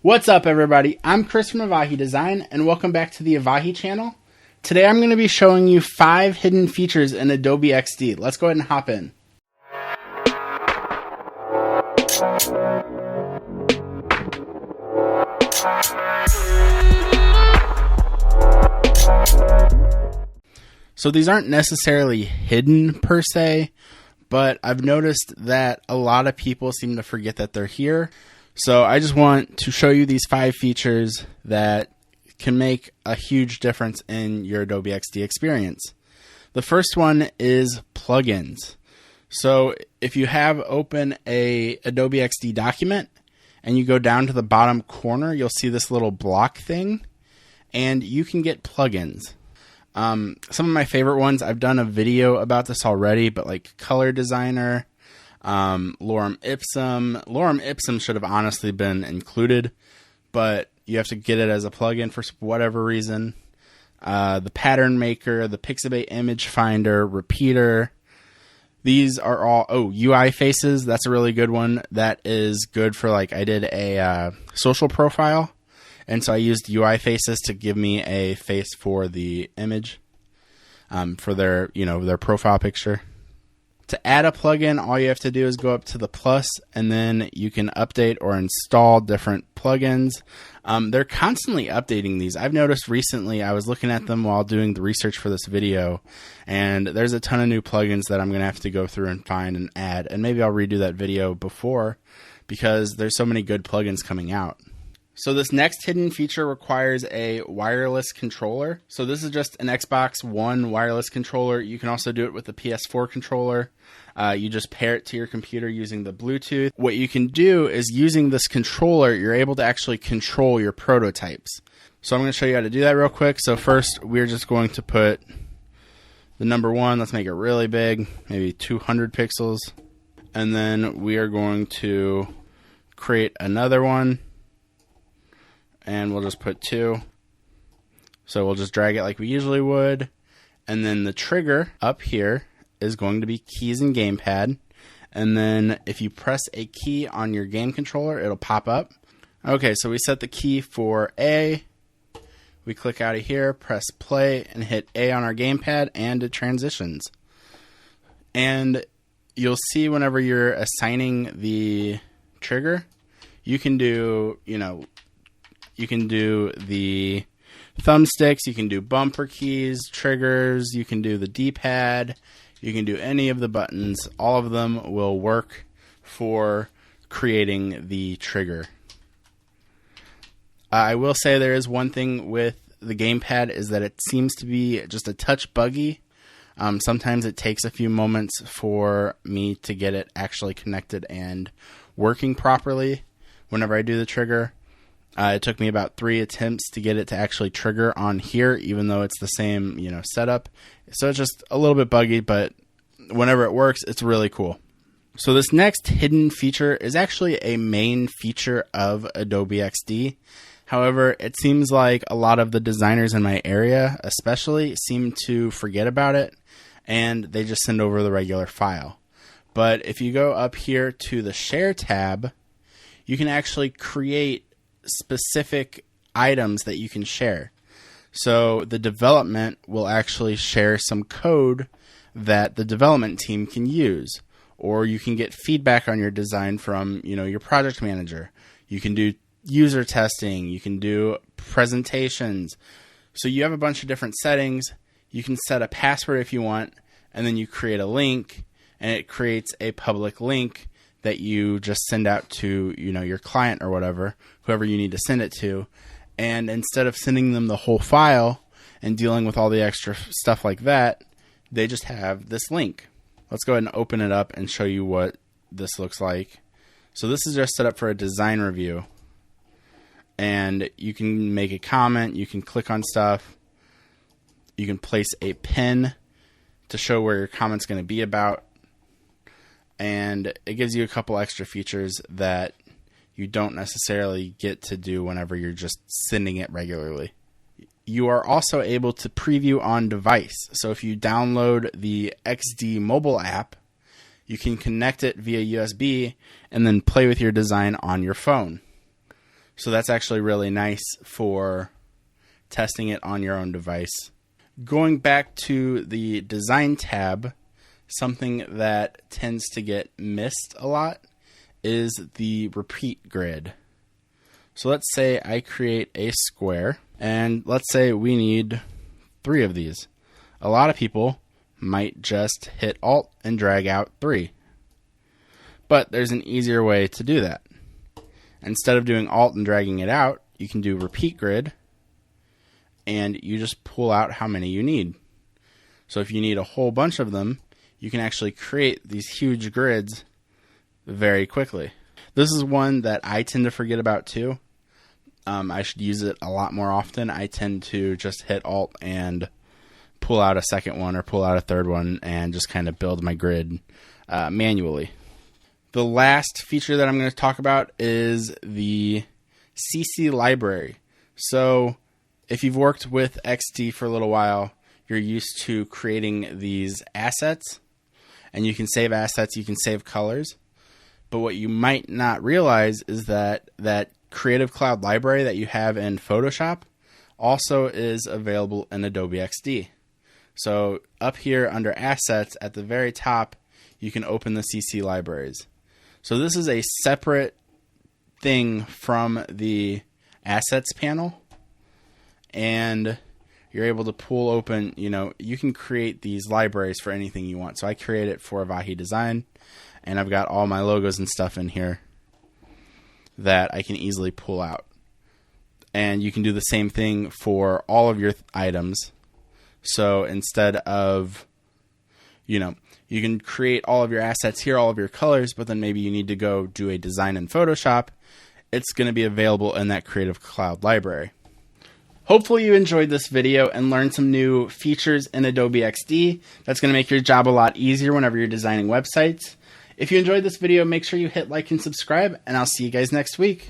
What's up, everybody? I'm Kris from Avahi Design, and welcome back to the Avahi channel. Today I'm going to be showing you 5 hidden features in Adobe XD. Let's go ahead and hop in. So these aren't necessarily hidden per se, but I've noticed that a lot of people seem to forget that they're here. So I just want to show you these 5 features that can make a huge difference in your Adobe XD experience. The first one is plugins. So if you have open a Adobe XD document and you go down to the bottom corner, you'll see this little block thing, and you can get plugins. Some of my favorite ones, I've done a video about this already, but like Color Designer, Lorem Ipsum. Lorem Ipsum should have honestly been included, but you have to get it as a plugin for whatever reason. The Pattern Maker, the Pixabay Image Finder, Repeater. These are all, UI Faces. That's a really good one. That is good for, like, I did a social profile, and so I used UI Faces to give me a face for the image, for their, their profile picture. To add a plugin, all you have to do is go up to the plus, and then you can update or install different plugins. They're constantly updating these. I've noticed recently, I was looking at them while doing the research for this video, and there's a ton of new plugins that I'm going to have to go through and find and add, and maybe I'll redo that video before, because there's so many good plugins coming out. So this next hidden feature requires a wireless controller. So this is just an Xbox One wireless controller. You can also do it with the PS4 controller. You just pair it to your computer using the Bluetooth. What you can do is, using this controller, you're able to actually control your prototypes. So I'm going to show you how to do that real quick. So first, we're just going to put the number 1. Let's make it really big, maybe 200 pixels. And then we are going to create another one. And we'll just put 2. So we'll just drag it like we usually would. And then the trigger up here is going to be keys and gamepad. And then if you press a key on your game controller, it'll pop up. Okay, so we set the key for A. We click out of here, press play, and hit A on our gamepad, and it transitions. And you'll see whenever you're assigning the trigger, you can do, you can do the thumbsticks, you can do bumper keys, triggers, you can do the D-pad, you can do any of the buttons. All of them will work for creating the trigger. I will say there is one thing with the gamepad, is that it seems to be just a touch buggy. Sometimes it takes a few moments for me to get it actually connected and working properly whenever I do the trigger. It took me about 3 attempts to get it to actually trigger on here, even though it's the same, setup. So it's just a little bit buggy, but whenever it works, it's really cool. So this next hidden feature is actually a main feature of Adobe XD. However, it seems like a lot of the designers in my area especially seem to forget about it, and they just send over the regular file. But if you go up here to the Share tab, you can actually create specific items that you can share. So the development will actually share some code that the development team can use, or you can get feedback on your design from, your project manager. You can do user testing, you can do presentations. So you have a bunch of different settings. You can set a password if you want, and then you create a link, and it creates a public link that you just send out to, your client or whatever, whoever you need to send it to. And instead of sending them the whole file and dealing with all the extra stuff like that, they just have this link. Let's go ahead and open it up and show you what this looks like. So this is just set up for a design review. And you can make a comment, you can click on stuff, you can place a pin to show where your comment's going to be about. And it gives you a couple extra features that you don't necessarily get to do whenever you're just sending it regularly. You are also able to preview on device. So if you download the XD mobile app, you can connect it via USB and then play with your design on your phone. So that's actually really nice for testing it on your own device. Going back to the design tab, something that tends to get missed a lot is the repeat grid. So let's say I create a square, and let's say we need 3 of these. A lot of people might just hit Alt and drag out 3. But there's an easier way to do that. Instead of doing Alt and dragging it out, you can do repeat grid, and you just pull out how many you need. So if you need a whole bunch of them, you can actually create these huge grids very quickly. This is one that I tend to forget about too. I should use it a lot more often. I tend to just hit Alt and pull out a second one or pull out a third one and just kind of build my grid manually. The last feature that I'm going to talk about is the CC library. So if you've worked with XD for a little while, you're used to creating these assets, and you can save assets, you can save colors. But what you might not realize is that that Creative Cloud library that you have in Photoshop also is available in Adobe XD. So up here under Assets at the very top, you can open the CC libraries. So this is a separate thing from the Assets panel, and you're able to pull open, you can create these libraries for anything you want. So I create it for Vahi Design, and I've got all my logos and stuff in here that I can easily pull out. And you can do the same thing for all of your items. So instead of, you can create all of your assets here, all of your colors, but then maybe you need to go do a design in Photoshop, it's going to be available in that Creative Cloud library. Hopefully you enjoyed this video and learned some new features in Adobe XD. That's going to make your job a lot easier whenever you're designing websites. If you enjoyed this video, make sure you hit like and subscribe, and I'll see you guys next week.